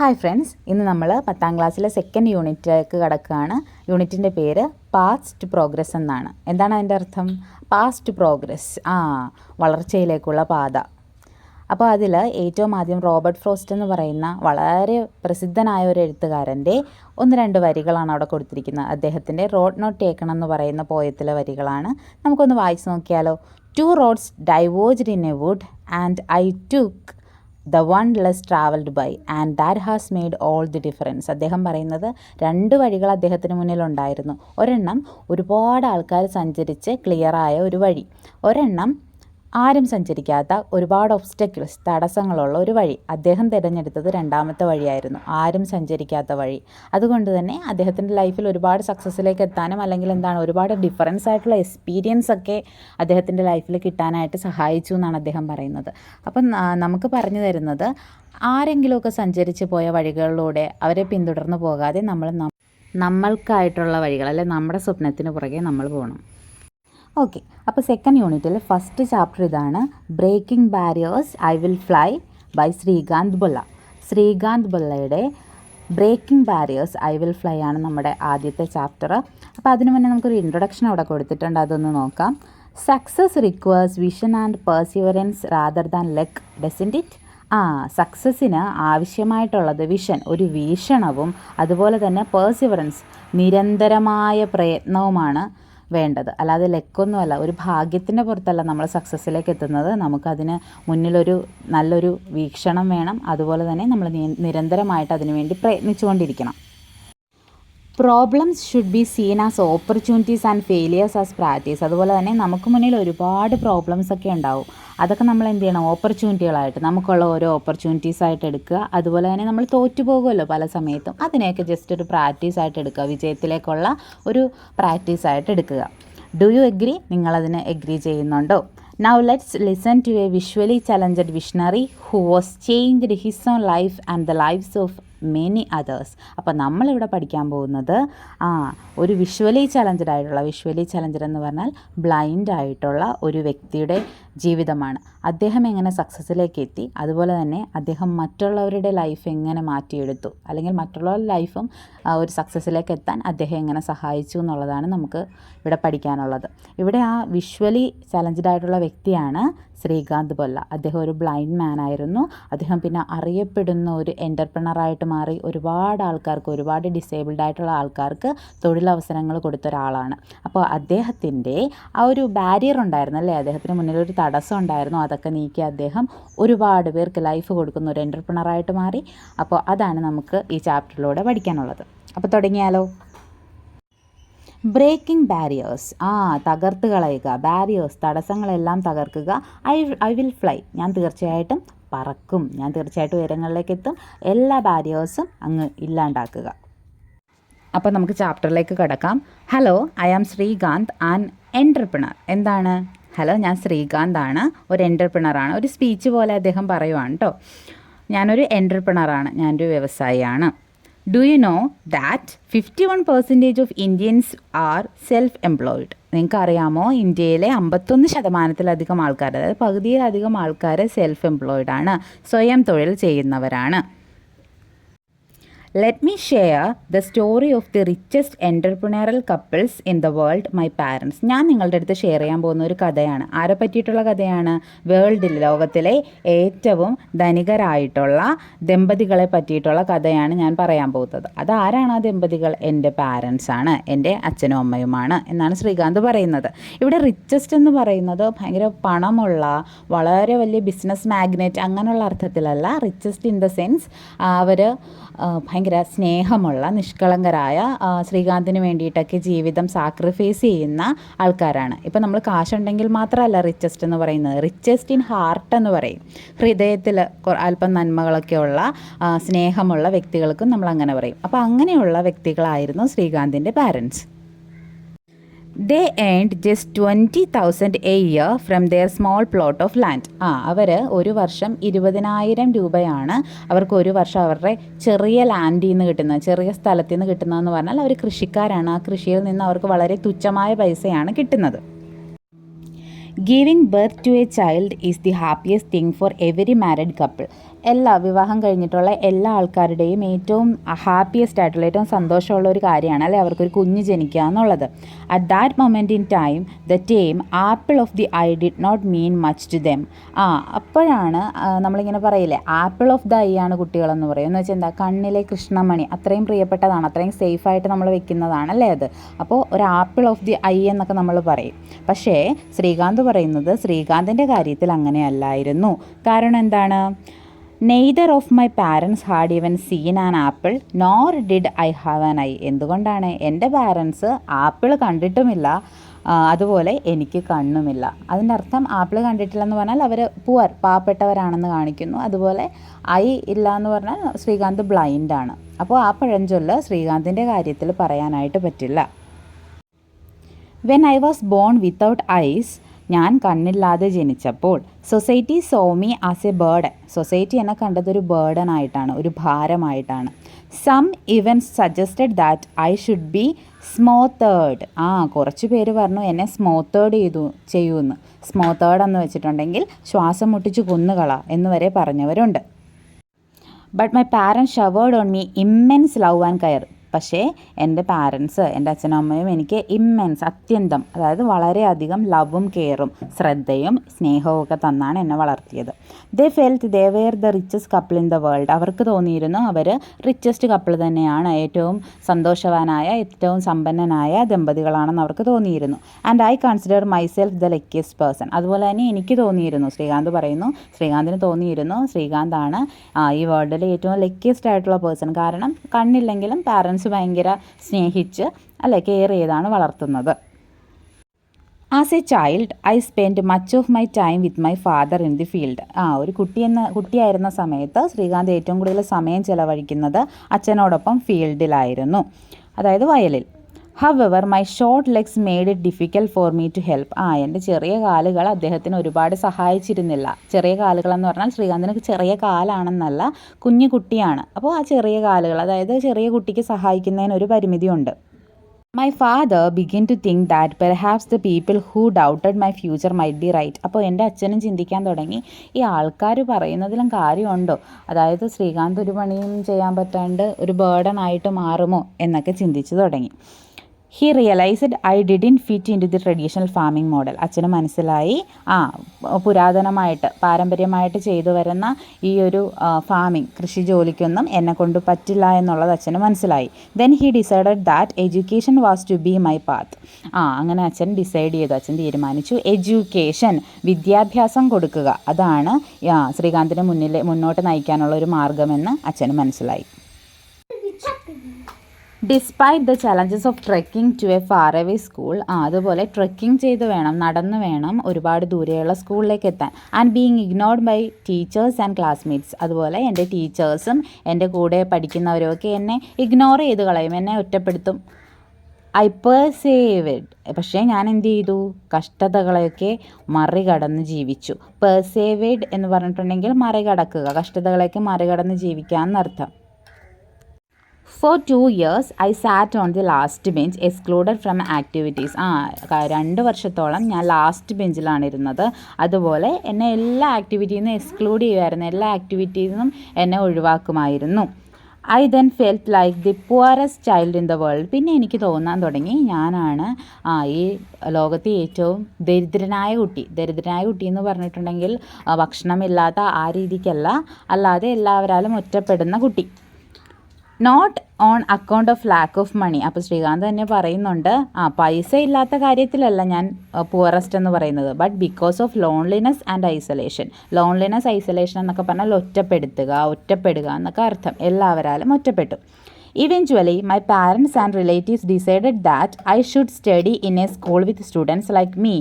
Hi friends, ഇന്ന് നമ്മൾ 10ാം ക്ലാസ്സിലെ സെക്കൻഡ് യൂണിറ്റിലേക്ക് കടക്കുകയാണ്. യൂണിറ്റിൻ്റെ പേര് പാസ്റ്റ് പ്രോഗ്രസ് എന്നാണ്. എന്താണ് അതിൻ്റെ അർത്ഥം? പാസ്റ്റ് പ്രോഗ്രസ്, വളർച്ചയിലേക്കുള്ള പാത. അപ്പോൾ അതിൽ ഏറ്റവും ആദ്യം റോബർട്ട് ഫ്രോസ്റ്റ് എന്ന് പറയുന്ന വളരെ പ്രസിദ്ധനായ ഒരു എഴുത്തുകാരൻ്റെ 1-2 വരികളാണ് അവിടെ കൊടുത്തിരിക്കുന്നത്. അദ്ദേഹത്തിൻ്റെ റോഡ് നോട്ട് ടേക്കൺ എന്ന് പറയുന്ന പോയത്തിലെ വരികളാണ്. നമുക്കൊന്ന് വായിച്ച് നോക്കിയാലോ. 2 roads diverged in a wood and I took the one less travelled by and that has made all the difference. അദ്ദേഹം പറയുന്നത് 2 വഴികൾ അദ്ദേഹത്തിന് മുന്നിലുണ്ടായിരുന്നു. ഒരെണ്ണം ഒരുപാട് ആൾക്കാർ സഞ്ചരിച്ച് ക്ലിയറായ ഒരു വഴി, ഒരെണ്ണം ആരും സഞ്ചരിക്കാത്ത ഒരുപാട് ഒബ്സ്റ്റക്കിൾസ്, തടസ്സങ്ങളുള്ള ഒരു വഴി. അദ്ദേഹം തിരഞ്ഞെടുത്തത് 2ാമത്തെ വഴിയായിരുന്നു, ആരും സഞ്ചരിക്കാത്ത വഴി. അതുകൊണ്ട് തന്നെ അദ്ദേഹത്തിൻ്റെ ലൈഫിൽ ഒരുപാട് സക്സസ്സിലേക്ക് എത്താനും അല്ലെങ്കിൽ ഒരുപാട് ഡിഫറൻസ് ആയിട്ടുള്ള എക്സ്പീരിയൻസ് ഒക്കെ അദ്ദേഹത്തിൻ്റെ ലൈഫിൽ കിട്ടാനായിട്ട് സഹായിച്ചു എന്നാണ് അദ്ദേഹം പറയുന്നത്. അപ്പം നമുക്ക് പറഞ്ഞു തരുന്നത്, ആരെങ്കിലുമൊക്കെ സഞ്ചരിച്ച് പോയ വഴികളിലൂടെ അവരെ പിന്തുടർന്ന് പോകാതെ നമ്മൾക്കായിട്ടുള്ള വഴികൾ, അല്ലെ നമ്മുടെ സ്വപ്നത്തിന് പുറകെ നമ്മൾ പോകണം. ഓക്കെ, അപ്പോൾ സെക്കൻഡ് യൂണിറ്റിൽ ഫസ്റ്റ് ചാപ്റ്റർ ഇതാണ്, breaking barriers I will fly by Srikanth Bolla. Srikanth ബുള്ളയുടെ breaking barriers I will fly ആണ് നമ്മുടെ ആദ്യത്തെ ചാപ്റ്റർ. അപ്പോൾ അതിനു മുന്നേ നമുക്കൊരു ഇൻട്രൊഡക്ഷൻ അവിടെ കൊടുത്തിട്ടുണ്ട്, അതൊന്ന് നോക്കാം. Success requires vision and perseverance rather than luck, doesn't it? സക്സസ്സിന് ആവശ്യമായിട്ടുള്ളത് വിഷൻ, ഒരു വീക്ഷണവും അതുപോലെ തന്നെ പെർസിവറൻസ്, നിരന്തരമായ പ്രയത്നവുമാണ് വേണ്ടത്. അല്ലാതെ ലക്കൊന്നുമല്ല, ഒരു ഭാഗ്യത്തിൻ്റെ പുറത്തല്ല നമ്മൾ സക്സസ്സിലേക്ക് എത്തുന്നത്. നമുക്കതിന് മുന്നിലൊരു നല്ലൊരു വീക്ഷണം വേണം. അതുപോലെ തന്നെ നമ്മൾ നിരന്തരമായിട്ട് അതിനു വേണ്ടി പ്രയത്നിച്ചുകൊണ്ടിരിക്കണം. Problems should be seen as opportunities and failures as practice. അതുപോലെ തന്നെ നമുക്ക് മുന്നിൽ ഒരുപാട് പ്രോബ്ലംസ് ഒക്കെ ഉണ്ടാവും. അതൊക്കെ നമ്മൾ എന്ത് ചെയ്യണം? ഓപ്പർച്യൂണിറ്റികളായിട്ട്, നമുക്കുള്ള ഓരോ ഓപ്പർച്യൂണിറ്റീസ് ആയിട്ട് എടുക്കുക. അതുപോലെ തന്നെ നമ്മൾ തോറ്റു പോകുമല്ലോ പല സമയത്തും, അതിനെയൊക്കെ ജസ്റ്റ് ഒരു പ്രാക്ടീസ് ആയിട്ട് എടുക്കുക, വിജയത്തിലേക്കുള്ള ഒരു പ്രാക്ടീസ് ആയിട്ട് എടുക്കുക. Do you agree? നിങ്ങളതിന് എഗ്രി ചെയ്യുന്നുണ്ടോ? Now let's listen to a visually challenged visionary who was changed his own life and the lives of many others. അപ്പോൾ നമ്മളിവിടെ പഠിക്കാൻ പോകുന്നത് ഒരു വിഷ്വലി ചലഞ്ചഡ് എന്ന് പറഞ്ഞാൽ ബ്ലൈൻഡ് ആയിട്ടുള്ള ഒരു വ്യക്തിയുടെ ജീവിതമാണ്. അദ്ദേഹം എങ്ങനെ സക്സസ്സിലേക്ക് എത്തി, അതുപോലെ തന്നെ അദ്ദേഹം മറ്റുള്ളവരുടെ ലൈഫ് എങ്ങനെ മാറ്റിയെടുത്തു, അല്ലെങ്കിൽ മറ്റുള്ളവരുടെ ലൈഫും ഒരു സക്സസ്സിലേക്ക് എത്താൻ അദ്ദേഹം എങ്ങനെ സഹായിച്ചു എന്നുള്ളതാണ് നമുക്ക് ഇവിടെ പഠിക്കാനുള്ളത്. ഇവിടെ വിഷ്വലി ചലഞ്ചഡ് ആയിട്ടുള്ള വ്യക്തിയാണ് ശ്രീകാന്ത് ബുള്ള. അദ്ദേഹം ഒരു ബ്ലൈൻഡ് മാൻ ആയിരുന്നു. അദ്ദേഹം പിന്നെ അറിയപ്പെടുന്ന ഒരു എൻ്റർപ്രണറായിട്ട് മാറി. ഒരുപാട് ആൾക്കാർക്ക്, ഒരുപാട് ഡിസേബിൾഡ് ആയിട്ടുള്ള ആൾക്കാർക്ക് തൊഴിലവസരങ്ങൾ കൊടുത്ത ഒരാളാണ്. അപ്പോൾ അദ്ദേഹത്തിൻ്റെ ഒരു ബാരിയർ ഉണ്ടായിരുന്നു, അല്ലേ, അദ്ദേഹത്തിന് മുന്നിലൊരു തടസ്സം ഉണ്ടായിരുന്നു. അതൊക്കെ നീക്കി അദ്ദേഹം ഒരുപാട് പേർക്ക് ലൈഫ് കൊടുക്കുന്ന ഒരു എൻ്റർപ്രണറായിട്ട് മാറി. അപ്പോൾ അതാണ് നമുക്ക് ഈ ചാപ്റ്ററിലൂടെ പഠിക്കാനുള്ളത്. അപ്പോൾ തുടങ്ങിയാലോ. ബ്രേക്കിംഗ് ബാരിയേഴ്സ്, തകർത്ത് കളയുക. ബാരിയേഴ്സ്, തടസ്സങ്ങളെല്ലാം തകർക്കുക. ഐ വിൽ ഫ്ലൈ, ഞാൻ തീർച്ചയായിട്ടും പറക്കും, ഞാൻ തീർച്ചയായിട്ടും ഉയരങ്ങളിലേക്ക് എത്തും. എല്ലാ ബാരിയേഴ്സും അങ്ങ് ഇല്ലാണ്ടാക്കുക. അപ്പോൾ നമുക്ക് ചാപ്റ്ററിലേക്ക് കിടക്കാം. Hello, I am Srikanth, an entrepreneur. എന്താണ്? ഹലോ, ഞാൻ ശ്രീകാന്ത് ആണ്, ഒരു എൻ്റർപ്രണറാണ്. ഒരു സ്പീച്ച് പോലെ അദ്ദേഹം പറയുവാണ് കേട്ടോ. ഞാനൊരു എൻ്റർപ്രണറാണ്, ഞാനൊരു വ്യവസായിയാണ്. Do you know that 51% of Indians are self employed? നിങ്ങൾക്കറിയാമോ, ഇന്ത്യയിലെ 51% ആൾക്കാർ, അതായത് പകുതിയിലധികം ആൾക്കാർ സെൽഫ് എംപ്ലോയിഡ് ആണ്, സ്വയം തൊഴിൽ ചെയ്യുന്നവരാണ്. Let me share the story of the richest entrepreneurial couples in the world, my parents. ഞാൻ നിങ്ങളുടെ അടുത്ത് ഷെയർ ചെയ്യാൻ പോകുന്ന ഒരു കഥയാണ്. ആരെ പറ്റിയിട്ടുള്ള കഥയാണ്? വേൾഡിൽ, ലോകത്തിലെ ഏറ്റവും ധനികരായിട്ടുള്ള ദമ്പതികളെ പറ്റിയിട്ടുള്ള കഥയാണ് ഞാൻ പറയാൻ പോകുന്നത്. അതാരാണ് ആ ദമ്പതികൾ? എൻ്റെ പാരൻസ് ആണ്, എൻ്റെ അച്ഛനും അമ്മയുമാണ് എന്നാണ് ശ്രീകാന്ത് പറയുന്നത്. ഇവിടെ റിച്ചസ്റ്റ് എന്ന് പറയുന്നത് ഭയങ്കര പണമുള്ള, വളരെ വലിയ ബിസിനസ് മാഗ്നറ്റ് അങ്ങനെയുള്ള അർത്ഥത്തിലല്ല. റിച്ചസ്റ്റ് ഇൻ ദ സെൻസ് അവർ ഭയങ്കര സ്നേഹമുള്ള, നിഷ്കളങ്കരായ, ശ്രീകാന്തിന് വേണ്ടിയിട്ടൊക്കെ ജീവിതം സാക്രിഫൈസ് ചെയ്യുന്ന ആൾക്കാരാണ്. ഇപ്പം നമ്മൾ കാശുണ്ടെങ്കിൽ മാത്രമല്ല റിച്ചസ്റ്റ് എന്ന് പറയുന്നത്, റിച്ചസ്റ്റ് ഇൻ ഹാർട്ട് എന്ന് പറയും. ഹൃദയത്തിൽ അല്പം നന്മകളൊക്കെ ഉള്ള, സ്നേഹമുള്ള വ്യക്തികൾക്കും നമ്മൾ അങ്ങനെ പറയും. അപ്പോൾ അങ്ങനെയുള്ള വ്യക്തികളായിരുന്നു ശ്രീകാന്തിൻ്റെ parents. They earned just 20,000 a year from their small plot of land. അവർ ഒരു വർഷം 20,000 രൂപയാണ് അവർക്ക് ഒരു വർഷം അവരുടെ ചെറിയ ലാൻഡിൽ നിന്ന് കിട്ടുന്നത്, ചെറിയ സ്ഥലത്തിൽ നിന്ന് കിട്ടുന്നതെന്ന് പറഞ്ഞാൽ അവർ കൃഷിക്കാരാണ്. ആ കൃഷിയിൽ നിന്ന് അവർക്ക് വളരെ തുച്ഛമായ പൈസയാണ് കിട്ടുന്നത്. Giving birth to a child is the happiest thing for every married couple. വിവാഹം കഴിഞ്ഞിട്ടുള്ള എല്ലാ ആൾക്കാരുടെയും ഏറ്റവും ഹാപ്പിയസ്റ്റ് ആയിട്ടുള്ള ഏറ്റവും സന്തോഷമുള്ള ഒരു കാര്യമാണ് അല്ലേ അവർക്കൊരു കുഞ്ഞ് ജനിക്കുക എന്നുള്ളത്. At that moment in time the term apple of the eye did not mean much to them. അപ്പോഴാണ് നമ്മളിങ്ങനെ പറയില്ലേ ആപ്പിൾ ഓഫ് ദ ഐ ആണ് കുട്ടികളെന്ന് പറയും. എന്ന് വെച്ചാൽ എന്താ, കണ്ണിലെ കൃഷ്ണമണി അത്രയും പ്രിയപ്പെട്ടതാണ്, അത്രയും സേഫായിട്ട് നമ്മൾ വെക്കുന്നതാണല്ലേ അത്. അപ്പോൾ ഒരു ആപ്പിൾ ഓഫ് ദി ഐ എന്നൊക്കെ നമ്മൾ പറയും. പക്ഷേ ശ്രീകാന്ത് പറയുന്നത് ശ്രീകാന്തിൻ്റെ കാര്യത്തിൽ അങ്ങനെയല്ലായിരുന്നു. കാരണം എന്താണ്? Neither of my parents had even seen an apple nor did I have an eye. എന്തുകൊണ്ടാണ്? എൻ്റെ പാരൻസ് ആപ്പിൾ കണ്ടിട്ടുമില്ല, അതുപോലെ എനിക്ക് കണ്ണുമില്ല. അതിൻ്റെ അർത്ഥം ആപ്പിൾ കണ്ടിട്ടില്ലെന്ന് പറഞ്ഞാൽ അവർ പാവപ്പെട്ടവരാണെന്ന് കാണിക്കുന്നു. അതുപോലെ ഐ ഇല്ല എന്ന് പറഞ്ഞാൽ ശ്രീകാന്ത് ബ്ലൈൻഡാണ്. അപ്പോൾ ആ പഴഞ്ചൊല്ല് ശ്രീകാന്തിൻ്റെ കാര്യത്തിൽ പറയാനായിട്ട് പറ്റില്ല. When I was born without eyes, ഞാൻ കണ്ണില്ലാതെ ജനിച്ചപ്പോൾ society saw me as a burden. Society എന്നെ കണ്ടതൊരു ബേർഡനായിട്ടാണ്, ഒരു ഭാരമായിട്ടാണ്. Some even suggested that I should be smothered. കുറച്ച് പേര് പറഞ്ഞു എന്നെ സ്മോത്തേഡ് ചെയ്യൂന്ന്. സ്മോത്തേഡ് എന്ന് വെച്ചിട്ടുണ്ടെങ്കിൽ ശ്വാസം മുട്ടിച്ച് കൊന്നുകള എന്ന് വരെ പറഞ്ഞവരുണ്ട്. But my parents showered on me immense love and care. പക്ഷേ എൻ്റെ പാരൻസ്, എൻ്റെ അച്ഛനും അമ്മയും എനിക്ക് ഇമ്മെൻസ്, അത്യന്തം, അതായത് വളരെയധികം ലവും കെയറും ശ്രദ്ധയും സ്നേഹവും ഒക്കെ തന്നാണ് എന്നെ വളർത്തിയത്. They felt they were the richest couple in the world. അവർക്ക് തോന്നിയിരുന്നു അവർ റിച്ചസ്റ്റ് കപ്പിൾ തന്നെയാണ്, ഏറ്റവും സന്തോഷവാനായ ഏറ്റവും സമ്പന്നനായ ദമ്പതികളാണെന്ന് അവർക്ക് തോന്നിയിരുന്നു. And I consider myself the luckiest person. അതുപോലെ തന്നെ എനിക്ക് തോന്നിയിരുന്നു, ശ്രീകാന്ത് പറയുന്നു, ശ്രീകാന്തിന് തോന്നിയിരുന്നു ശ്രീകാന്താണ് ഈ വേൾഡിലെ ഏറ്റവും ലക്കിയസ്റ്റ് ആയിട്ടുള്ള പേഴ്സൺ. കാരണം കണ്ണില്ലെങ്കിലും പാരൻസ് ഭയങ്കര സ്നേഹിച്ച് കെയർ ചെയ്താണ് വളർത്തുന്നത്. As A child I spend much of my time with my father in the field. ഒരു കുട്ടിയായിരുന്ന സമയത്ത് ശ്രീകാന്ത് ഏറ്റവും കൂടുതൽ സമയം ചിലവഴിക്കുന്നത് അച്ഛനോടൊപ്പം ഫീൽഡിലായിരുന്നു, അതായത് വയലിൽ. However my short legs made it difficult for me to help. എൻ്റെ ചെറിയ കാലുകൾ അദ്ദേഹത്തിന് ഒരുപാട് സഹായിച്ചിരുന്നില്ല. ചെറിയ കാലുകളെന്ന് പറഞ്ഞാൽ ശ്രീകാന്തിന് ചെറിയ കാലാണെന്നല്ല, കുഞ്ഞു കുട്ടിയാണ്. അപ്പോൾ ആ ചെറിയ കാലുകൾ, അതായത് ചെറിയ കുട്ടിക്ക് സഹായിക്കുന്നതിന് ഒരു പരിമിതിയുണ്ട്. My father begin to think that perhaps the people who doubted my future might be right. അപ്പോൾ എൻ്റെ അച്ഛനും ചിന്തിക്കാൻ തുടങ്ങി, ഈ ആൾക്കാർ പറയുന്നതിലും കാര്യമുണ്ടോ, അതായത് ശ്രീകാന്ത് ഒരു പണിയും ചെയ്യാൻ പറ്റാണ്ട് ഒരു ബേർഡനായിട്ട് മാറുമോ എന്നൊക്കെ ചിന്തിച്ചു തുടങ്ങി. He realised I didn't fit into the traditional farming model. അച്ഛന് മനസ്സിലായി പുരാതനമായിട്ട് പാരമ്പര്യമായിട്ട് ചെയ്തു വരുന്ന ഈ ഒരു കൃഷി ജോലിക്കൊന്നും എന്നെ കൊണ്ട് പറ്റില്ല എന്നുള്ളത് അച്ഛന് മനസ്സിലായി. Then he decided that education was to be my path. അങ്ങനെ അച്ഛൻ ഡിസൈഡ് ചെയ്തു, അച്ഛൻ തീരുമാനിച്ചു എഡ്യൂക്കേഷൻ, വിദ്യാഭ്യാസം കൊടുക്കുക, അതാണ് ശ്രീകാന്തിന് മുന്നോട്ട് നയിക്കാനുള്ള ഒരു മാർഗമെന്ന് അച്ഛന് മനസ്സിലായി. Despite the challenges of trekking to a far away school. അതുപോലെ ട്രെക്കിംഗ് ചെയ്ത് വേണം, നടന്ന് വേണം ഒരുപാട് ദൂരെയുള്ള സ്കൂളിലേക്ക് എത്താൻ. And being ignored by teachers and classmates. അതുപോലെ എൻ്റെ ടീച്ചേഴ്സും എൻ്റെ കൂടെ പഠിക്കുന്നവരുമൊക്കെ എന്നെ ഇഗ്നോർ ചെയ്ത് കളയും, എന്നെ ഒറ്റപ്പെടുത്തും. ഐ പെർസേവേഡ്. പക്ഷേ ഞാൻ എന്ത് ചെയ്തു? കഷ്ടതകളെയൊക്കെ മറികടന്ന് ജീവിച്ചു. പെർസേവേഡ് എന്ന് പറഞ്ഞിട്ടുണ്ടെങ്കിൽ മറികടക്കുക, കഷ്ടതകളെയൊക്കെ മറികടന്ന് ജീവിക്കുക എന്നർത്ഥം. For 2 years, I sat on the last bench, excluded from activities. 2 വർഷത്തോളം ഞാൻ ലാസ്റ്റ് ബെഞ്ചിലാണ് ഇരുന്നത്. അതുപോലെ എന്നെ എല്ലാ ആക്ടിവിറ്റിയിൽ നിന്നും എക്സ്ക്ലൂഡ് ചെയ്യുമായിരുന്നു, എല്ലാ ആക്ടിവിറ്റിയിൽ നിന്നും എന്നെ ഒഴിവാക്കുമായിരുന്നു. I then felt like the poorest child in the world. പിന്നെ എനിക്ക് തോന്നാൻ തുടങ്ങി ഞാനാണ് ഈ ലോകത്തെ ഏറ്റവും ദരിദ്രനായ കുട്ടി. ദരിദ്രനായ കുട്ടി എന്ന് പറഞ്ഞിട്ടുണ്ടെങ്കിൽ ഭക്ഷണമില്ലാത്ത ആ രീതിക്കല്ല, അല്ലാതെ എല്ലാവരാലും ഒറ്റപ്പെടുന്ന കുട്ടി. Not on account of lack of money. അപ്പോൾ ശ്രീകാന്ത് തന്നെ പറയുന്നുണ്ട്, പൈസ ഇല്ലാത്ത കാര്യത്തിലല്ല ഞാൻ പുവറസ്റ്റ് എന്ന് പറയുന്നത്, but because of loneliness and isolation. Loneliness, isolation എന്നൊക്കെ പറഞ്ഞാൽ ഒറ്റപ്പെടുക എന്നൊക്കെ അർത്ഥം. എല്ലാവരാലും ഒറ്റപ്പെട്ടു. Eventually, my parents and relatives decided that I should study in a school with students like me.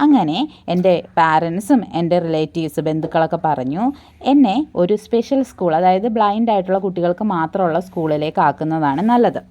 അങ്ങനെ എൻ്റെ പാരൻസും എൻ്റെ റിലേറ്റീവ്സ്, ബന്ധുക്കളൊക്കെ പറഞ്ഞു എന്നെ ഒരു സ്പെഷ്യൽ സ്കൂൾ, അതായത് ബ്ലൈൻഡ് ആയിട്ടുള്ള കുട്ടികൾക്ക് മാത്രമുള്ള സ്കൂളിലേക്ക് ആക്കുന്നതാണ് നല്ലത്.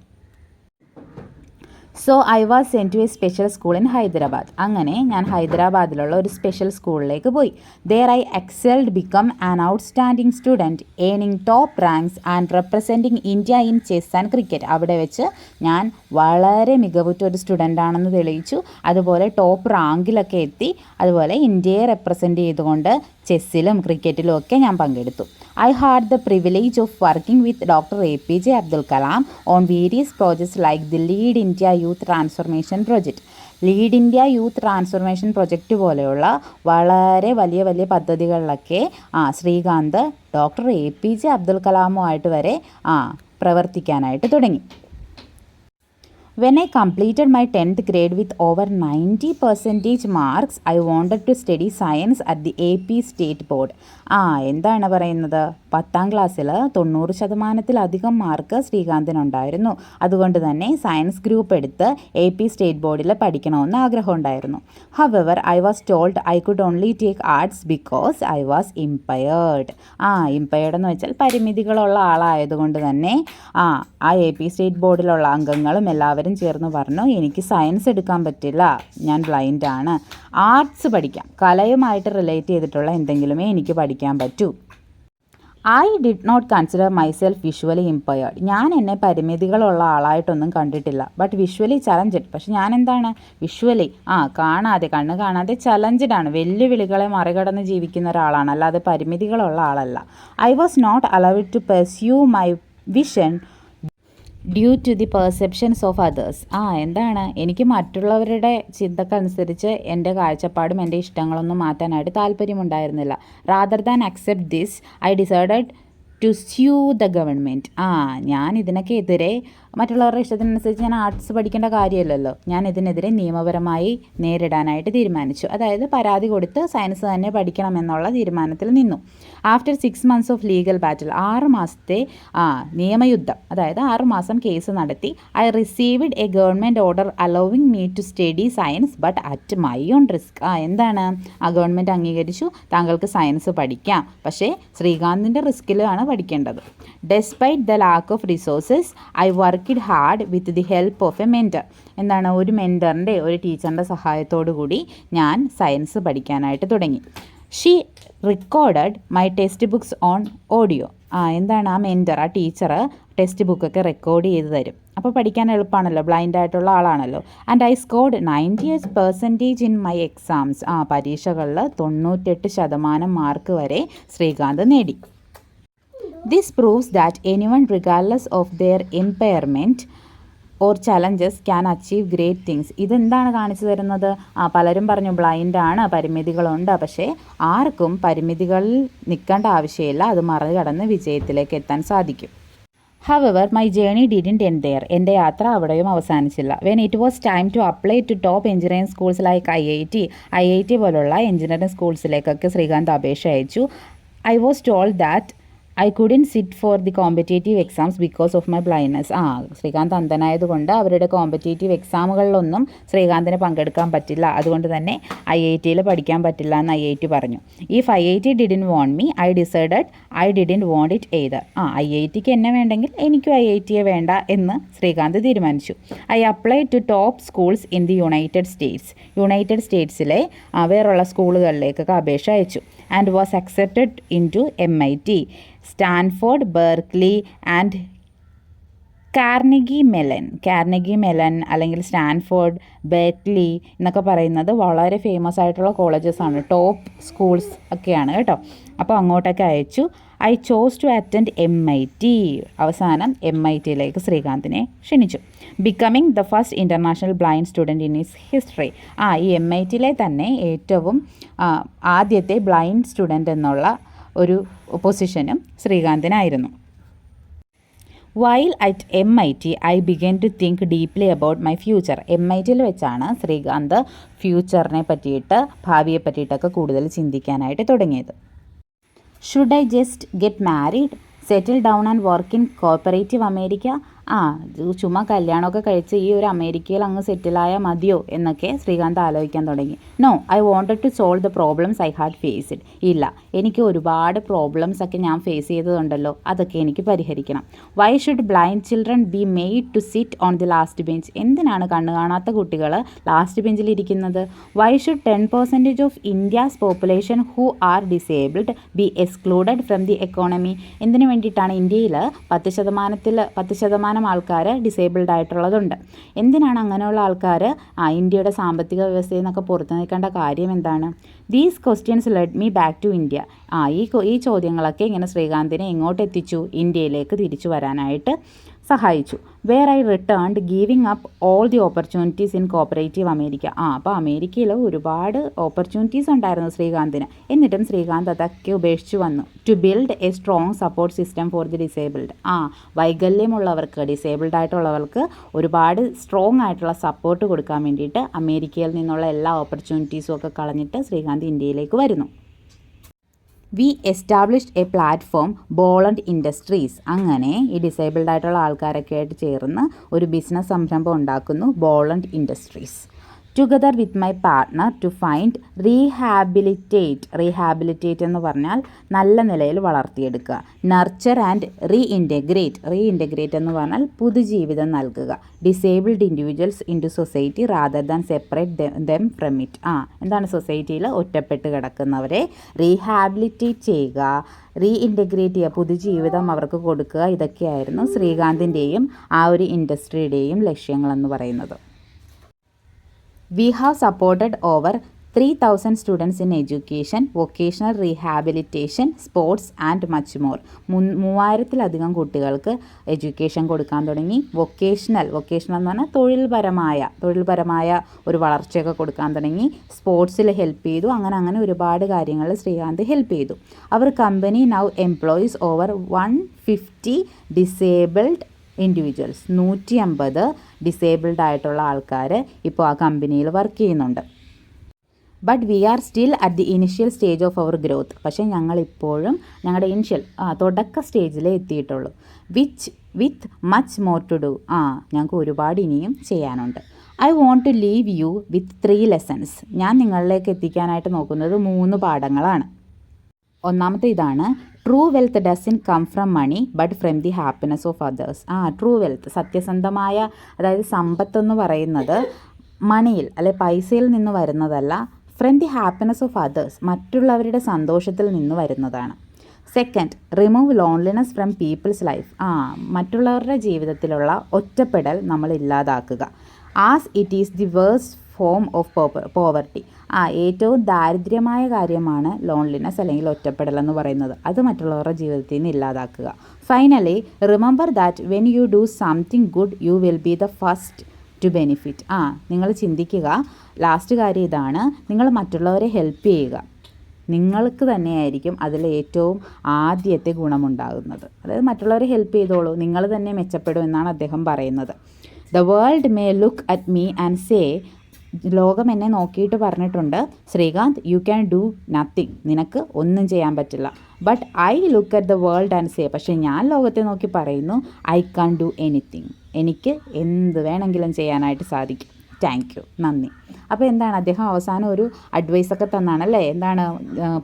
So I was sent to a special school in Hyderabad. അങ്ങനെ ഞാൻ ഹൈദരാബാദിലുള്ള ഒരു സ്പെഷ്യൽ സ്കൂളിലേക്ക് പോയി. There I excelled, become an outstanding student, earning top ranks and representing India in chess and cricket. അവിടെ വെച്ച് ഞാൻ വളരെ മികവുറ്റ ഒരു സ്റ്റുഡൻ്റ് ആണെന്ന് തെളിയിച്ചു. അതുപോലെ ടോപ്പ് റാങ്കിലൊക്കെ എത്തി. അതുപോലെ ഇന്ത്യയെ റെപ്രസെൻറ്റ് ചെയ്തുകൊണ്ട് ചെസ്സിലും ക്രിക്കറ്റിലും ഒക്കെ ഞാൻ പങ്കെടുത്തു. I had the privilege of working with doctor APJ Abdul Kalam on various projects like the lead India youth transformation project. Lead India youth transformation project പോലെയുള്ള വളരെ വലിയ വലിയ പദ്ധതികളിലൊക്കെ ശ്രീകാന്ത് ഡോക്ടർ APJ അബ്ദുൽ കലാമുമായിട്ട് വരെ പ്രവർത്തിക്കാനായിട്ട് തുടങ്ങി. When I completed my 10th grade with over 90% marks, I wanted to study science at the AP State Board. എന്താണ് പറയുന്നത്? 10ാം ക്ലാസ്സിൽ 90% mark ശ്രീകാന്തിനുണ്ടായിരുന്നു. അതുകൊണ്ട് തന്നെ സയൻസ് ഗ്രൂപ്പ് എടുത്ത് AP സ്റ്റേറ്റ് ബോർഡിൽ പഠിക്കണമെന്ന് ആഗ്രഹമുണ്ടായിരുന്നു. However, I was told I could only take arts because I was impaired. impaired എന്ന് വെച്ചാൽ പരിമിതികളുള്ള ആളായതുകൊണ്ട് തന്നെ AP സ്റ്റേറ്റ് ബോർഡിലുള്ള അംഗങ്ങളും എല്ലാവരും ചേർന്ന് പറഞ്ഞു, എനിക്ക് സയൻസ് എടുക്കാൻ പറ്റില്ല, ഞാൻ ബ്ലൈൻഡാണ്, ആർട്സ് പഠിക്കാം, കലയുമായിട്ട് റിലേറ്റ് ചെയ്തിട്ടുള്ള എന്തെങ്കിലുമേ എനിക്ക് പഠിക്കാൻ പറ്റൂ. I did not consider myself visually impaired. ഞാൻ എന്നെ പരിമിതികളുള്ള ആളായിട്ടൊന്നും കണ്ടിട്ടില്ല. But visually challenged. പക്ഷെ ഞാൻ എന്താണ്? വിഷ്വലി കണ്ണ് കാണാതെ ചലഞ്ചഡ് ആണ്. വെല്ലുവിളികളെ മറികടന്ന് ജീവിക്കുന്ന ഒരാളാണ്, അല്ലാതെ പരിമിതികളുള്ള ആളല്ല. I was not allowed to pursue my vision due to the perceptions of others. എന്താണ്? എനിക്ക് മറ്റുള്ളവരുടെ ചിന്തക്കനുസരിച്ച് എൻ്റെ കാഴ്ചപ്പാടും എൻ്റെ ഇഷ്ടങ്ങളൊന്നും മാറ്റാനായിട്ട് താല്പര്യമുണ്ടായിരുന്നില്ല. Rather than accept this I decided to sue the government. ഞാൻ ഇതിനൊക്കെ എതിരെ, മറ്റുള്ളവരുടെ ഇഷ്ടത്തിനനുസരിച്ച് ഞാൻ ആർട്സ് പഠിക്കേണ്ട കാര്യമല്ലല്ലോ, ഞാൻ ഇതിനെതിരെ നിയമപരമായി നേരിടാനായിട്ട് തീരുമാനിച്ചു. അതായത് പരാതി കൊടുത്ത് സയൻസ് തന്നെ പഠിക്കണമെന്നുള്ള തീരുമാനത്തിൽ നിന്നു. After 6 months of legal battle, 6 മാസത്തെ നിയമയുദ്ധം, അതായത് 6 മാസം കേസ് നടത്തി, I received a government order allowing me to study science but at my own risk. എന്താണ്? ഗവൺമെൻറ് അംഗീകരിച്ചു, താങ്കൾക്ക് സയൻസ് പഠിക്കാം, പക്ഷേ ശ്രീകാന്തിൻ്റെ റിസ്കിലാണ് പഠിക്കേണ്ടത്. Despite the lack of resources I worked hard with the help of a mentor. എന്താണ്? ഒരു മെൻറ്ററിൻ്റെ, ഒരു ടീച്ചറിൻ്റെ സഹായത്തോടു കൂടി ഞാൻ സയൻസ് പഠിക്കാനായിട്ട് തുടങ്ങി. She recorded my text books on audio. എന്താണ്? ആ മെൻറ്റർ, ആ ടീച്ചർ ടെക്സ്റ്റ് ബുക്കൊക്കെ റെക്കോർഡ് ചെയ്ത് തരും. അപ്പോൾ പഠിക്കാൻ എളുപ്പമാണല്ലോ, ബ്ലൈൻഡ് ആയിട്ടുള്ള ആളാണല്ലോ. And I scored 98% in my exams. പരീക്ഷകളിൽ 98% മാർക്ക് വരെ ശ്രീകാന്ത് നേടി. This proves that anyone, regardless of their impairment or challenges, can achieve great things. ഇതെന്താണ് കാണിച്ചു തരുന്നത്? പലരും പറഞ്ഞു ബ്ലൈൻഡാണ്, പരിമിതികളുണ്ട്, പക്ഷേ ആർക്കും പരിമിതികളിൽ നിൽക്കേണ്ട ആവശ്യമില്ല, അത് മറികടന്ന് വിജയത്തിലേക്ക് എത്താൻ സാധിക്കും. However, my journey didn't end there. എൻ്റെ യാത്ര അവിടെയും അവസാനിച്ചില്ല. When it was time to apply to top engineering schools like IIT പോലുള്ള എഞ്ചിനീയറിംഗ് സ്കൂൾസിലേക്കൊക്കെ ശ്രീകാന്ത് അപേക്ഷ അയച്ചു. I was told that I couldn't sit for the competitive exams because of my blindness. Srikanth അന്ധനായതുകൊണ്ട് അവരുടെ competitive എക്സാമുകളിലൊന്നും ശ്രീകാന്തിന് പങ്കെടുക്കാൻ പറ്റില്ല, അതുകൊണ്ട് തന്നെ IITയിൽ പഠിക്കാൻ പറ്റില്ല എന്ന് IIT പറഞ്ഞു. If IIT didn't want me, I decided I didn't want it either. IITക്ക് എന്നെ വേണ്ടെങ്കിൽ എനിക്കും IITയെ വേണ്ട എന്ന് ശ്രീകാന്ത് തീരുമാനിച്ചു. I applied to top schools in the United States. United സ്റ്റേറ്റ്സിലെ വേറുള്ള സ്കൂളുകളിലേക്കൊക്കെ അപേക്ഷ അയച്ചു. And was accepted into MIT, Stanford, Berkeley and Carnegie melon അല്ലെങ്കിൽ സ്റ്റാൻഫോർഡ്, ബെർക്ക്ലി എന്നൊക്കെ പറയുന്നത് വളരെ ഫേമസ് ആയിട്ടുള്ള കോളേജസാണ്, ടോപ്പ് സ്കൂൾസ് ഒക്കെയാണ് കേട്ടോ. അപ്പോൾ അങ്ങോട്ടൊക്കെ അയച്ചു. I chose to attend MIT. അവസാനം MITയിലേക്ക് ശ്രീകാന്തിനെ ക്ഷണിച്ചു. Becoming the first international blind student in his history. ഈ MITയിലെ തന്നെ ഏറ്റവും ആദ്യത്തെ ബ്ലൈൻഡ് സ്റ്റുഡൻറ്റ് എന്നുള്ള ഒരു പൊസിഷനും ശ്രീകാന്തിനായിരുന്നു. While at MIT, I began to think deeply about my future. MITയിൽ വെച്ചാണ് ശ്രീകാന്ത് ഫ്യൂച്ചറിനെ പറ്റിയിട്ട്, ഭാവിയെ പറ്റിയിട്ടൊക്കെ കൂടുതൽ ചിന്തിക്കാനായിട്ട് തുടങ്ങിയത്. Should I just get married, settle down and work in corporative America? ചുമ്മാ കല്യാണമൊക്കെ കഴിച്ച് ഈ ഒരു അമേരിക്കയിൽ അങ്ങ് സെറ്റിലായാൽ മതിയോ എന്നൊക്കെ ശ്രീകാന്ത് ആലോചിക്കാൻ തുടങ്ങി. No, I wanted to solve the problems I had faced. ഇല്ല, എനിക്ക് ഒരുപാട് പ്രോബ്ലംസ് ഒക്കെ ഞാൻ ഫേസ് ചെയ്തതുണ്ടല്ലോ, അതൊക്കെ എനിക്ക് പരിഹരിക്കണം. Why should blind children be made to sit on the last bench? എന്തിനാണ് കണ്ണു കാണാത്ത കുട്ടികൾ ലാസ്റ്റ് ബെഞ്ചിൽ ഇരിക്കുന്നത്? Why should 10% of India's population who are disabled be excluded from the economy? എന്തിനു വേണ്ടിയിട്ടാണ് ഇന്ത്യയിൽ 10% ശതമാനം ആൾക്കാർ ഡിസേബിൾഡ് ആയിട്ടുള്ളതുണ്ട്. എന്തിനാണ് അങ്ങനെയുള്ള ആൾക്കാർ ഇന്ത്യയുടെ സാമ്പത്തിക വ്യവസ്ഥയിൽ നിന്നൊക്കെ പുറത്തു നിൽക്കേണ്ട കാര്യം എന്താണ്? These questions led me back to India. ഈ ചോദ്യങ്ങളൊക്കെ ഇങ്ങനെ ശ്രീകാന്തിനെ എങ്ങോട്ട് എത്തിച്ചു? ഇന്ത്യയിലേക്ക് തിരിച്ചു വരാനായിട്ട് സഹായിച്ചു. Where I returned giving up all the opportunities in cooperative America. അപ്പോൾ അമേരിക്കയിൽ ഒരുപാട് ഓപ്പർച്യൂണിറ്റീസ് ഉണ്ടായിരുന്നു ശ്രീകാന്തിന്. എന്നിട്ടും ശ്രീകാന്ത് അതൊക്കെ ഉപേക്ഷിച്ച് വന്നു. To build a strong support system for the disabled. വൈകല്യമുള്ളവർക്ക്, ഡിസേബിൾഡ് ആയിട്ടുള്ളവർക്ക് ഒരുപാട് സ്ട്രോങ് ആയിട്ടുള്ള സപ്പോർട്ട് കൊടുക്കാൻ വേണ്ടിയിട്ട് അമേരിക്കയിൽ നിന്നുള്ള എല്ലാ ഓപ്പർച്യൂണിറ്റീസും ഒക്കെ കളഞ്ഞിട്ട് ശ്രീകാന്ത് ഇന്ത്യയിലേക്ക് വരുന്നു. We established a platform Bollant Industries. അങ്ങനെ ഈ ഡിസേബിൾഡ് ആയിട്ടുള്ള ആൾക്കാരൊക്കെ ആയിട്ട് ചേർന്ന് ഒരു ബിസിനസ് സംരംഭം ഉണ്ടാക്കുന്നു, Bollant Industries. Together with my partner to find rehabilitate എന്ന് പറഞ്ഞാൽ നല്ല നിലയിൽ വളർത്തിയെടുക്കുക. നർച്ചർ ആൻഡ് റീഇൻറ്റഗ്രേറ്റ് എന്ന് പറഞ്ഞാൽ പുതുജീവിതം നൽകുക. Disabled individuals into society rather than separate them from it. എന്താണ് സൊസൈറ്റിയിൽ ഒറ്റപ്പെട്ട് കിടക്കുന്നവരെ റീഹാബിലിറ്റേറ്റ് ചെയ്യുക, റീഇൻറ്റഗ്രേറ്റ് ചെയ്യുക, പുതുജീവിതം അവർക്ക് കൊടുക്കുക. ഇതൊക്കെയായിരുന്നു ശ്രീകാന്തിൻ്റെയും ആ ഒരു ഇൻഡസ്ട്രിയുടെയും ലക്ഷ്യങ്ങളെന്ന് പറയുന്നത്. We have supported over 3,000 students in education, vocational rehabilitation, sports and much more. 3000-ലധികം കുട്ടികൾക്ക് എഡ്യൂക്കേഷൻ കൊടുക്കാൻ തുടങ്ങി. വൊക്കേഷണൽ എന്ന് പറഞ്ഞാൽ തൊഴിൽപരമായ ഒരു വളർച്ചയൊക്കെ കൊടുക്കാൻ തുടങ്ങി. സ്പോർട്സിൽ ഹെൽപ്പ് ചെയ്തു. അങ്ങനെ ഒരുപാട് കാര്യങ്ങൾ ശ്രീകാന്ത് ഹെൽപ്പ് ചെയ്തു. അവർ company now employees over 150 disabled individuals. 150 disabled ആയിട്ടുള്ള ആൾക്കാർ ഇപ്പോൾ ആ കമ്പനിയിൽ വർക്ക് ചെയ്യുന്നുണ്ട്. But we are still at the initial stage of our growth. പക്ഷേ ഞങ്ങളിപ്പോഴും ഞങ്ങളുടെ തുടക്ക സ്റ്റേജിലേ എത്തിയിട്ടുള്ളൂ. With much more to do. ഞങ്ങൾക്ക് ഒരുപാട് ഇനിയും ചെയ്യാനുണ്ട്. I want to leave you with 3 lessons. ഞാൻ നിങ്ങളിലേക്ക് എത്തിക്കാനായിട്ട് നോക്കുന്നത് 3 പാഠങ്ങളാണ്. ഒന്നാമത്തെ ഇതാണ്, true wealth doesn't come from money but from the happiness of others. True wealth, സത്യസന്ധമായ, അതായത് സമ്പത്തെന്ന് പറയുന്നത് മണിയിൽ അല്ലെ പൈസയിൽ നിന്ന് വരുന്നതല്ല, from the happiness of others, മറ്റുള്ളവരുടെ സന്തോഷത്തിൽ നിന്ന് വരുന്നതാണ്. Second, remove loneliness from people's life. മറ്റുള്ളവരുടെ ജീവിതത്തിലുള്ള ഒറ്റപ്പെടൽ നമ്മൾ ഇല്ലാതാക്കുക. As it is the worst form of poverty. ഏറ്റവും ദാരിദ്ര്യമായ കാര്യമാണ് ലോൺലിനെസ് അല്ലെങ്കിൽ ഒറ്റപ്പെടൽ എന്ന് പറയുന്നത്. അത് മറ്റുള്ളവരുടെ ജീവിതത്തിൽ നിന്ന് ഇല്ലാതാക്കുക. Finally, remember that when you do something good you will be the first to benefit. നിങ്ങൾ ചിന്തിക്കുക, ലാസ്റ്റ് കാര്യം ഇതാണ്, നിങ്ങൾ മറ്റുള്ളവരെ ഹെൽപ്പ് ചെയ്യുക. നിങ്ങൾക്ക് തന്നെയായിരിക്കും അതിൽ ഏറ്റവും ആദ്യത്തെ ഗുണമുണ്ടാകുന്നത്. അതായത് മറ്റുള്ളവരെ ഹെൽപ്പ് ചെയ്തോളൂ, നിങ്ങൾ തന്നെ മെച്ചപ്പെടും എന്നാണ് അദ്ദേഹം പറയുന്നത്. The world may look at me and say, ലോകം എന്നെ നോക്കിയിട്ട് പറഞ്ഞിട്ടുണ്ട്, Srikanth you can do nothing, നിനക്ക് ഒന്നും ചെയ്യാൻ പറ്റില്ല. But I look at the world and say, പക്ഷേ ഞാൻ ലോകത്തെ നോക്കി പറയുന്നു, ഐ കാൻ ഡു എനിത്തിങ്, എനിക്ക് എന്ത് വേണമെങ്കിലും ചെയ്യാനായിട്ട് സാധിക്കും. താങ്ക് യു, നന്ദി. അപ്പോൾ എന്താണ്, അദ്ദേഹം അവസാനം ഒരു അഡ്വൈസൊക്കെ തന്നാണല്ലേ, എന്താണ്,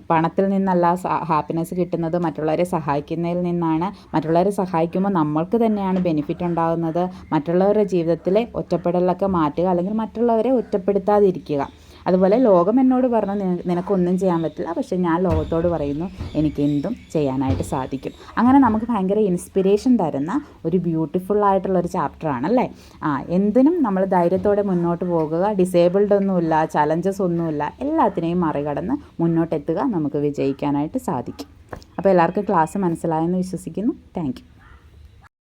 പണത്തിൽ നിന്നല്ല ഹാപ്പിനെസ് കിട്ടുന്നത്, മറ്റുള്ളവരെ സഹായിക്കുന്നതിൽ നിന്നാണ്. മറ്റുള്ളവരെ സഹായിക്കുമ്പോൾ നമ്മൾക്ക് തന്നെയാണ് ബെനിഫിറ്റ് ഉണ്ടാകുന്നത്. മറ്റുള്ളവരുടെ ജീവിതത്തിലെ ഒറ്റപ്പെടലൊക്കെ മാറ്റുക, അല്ലെങ്കിൽ മറ്റുള്ളവരെ ഒറ്റപ്പെടുത്താതിരിക്കുക. അതുപോലെ ലോകം എന്നോട് പറഞ്ഞു നിനക്കൊന്നും ചെയ്യാൻ പറ്റില്ല, പക്ഷേ ഞാൻ ലോകത്തോട് പറയുന്നു എനിക്ക് എന്തും ചെയ്യാനായിട്ട് സാധിക്കും. അങ്ങനെ നമുക്ക് ഭയങ്കര ഇൻസ്പിരേഷൻ തരുന്ന ഒരു ബ്യൂട്ടിഫുൾ ആയിട്ടുള്ളൊരു ചാപ്റ്ററാണല്ലേ. എന്തിനും നമ്മൾ ധൈര്യത്തോടെ മുന്നോട്ട് പോകുക. ഡിസേബിൾഡ് ഒന്നുമില്ല, ചലഞ്ചസ് ഒന്നുമില്ല, എല്ലാത്തിനെയും മറികടന്ന് മുന്നോട്ടെത്തുക, നമുക്ക് വിജയിക്കാനായിട്ട് സാധിക്കും. അപ്പോൾ എല്ലാവർക്കും ക്ലാസ് മനസ്സിലായെന്ന് വിശ്വസിക്കുന്നു. Thank you.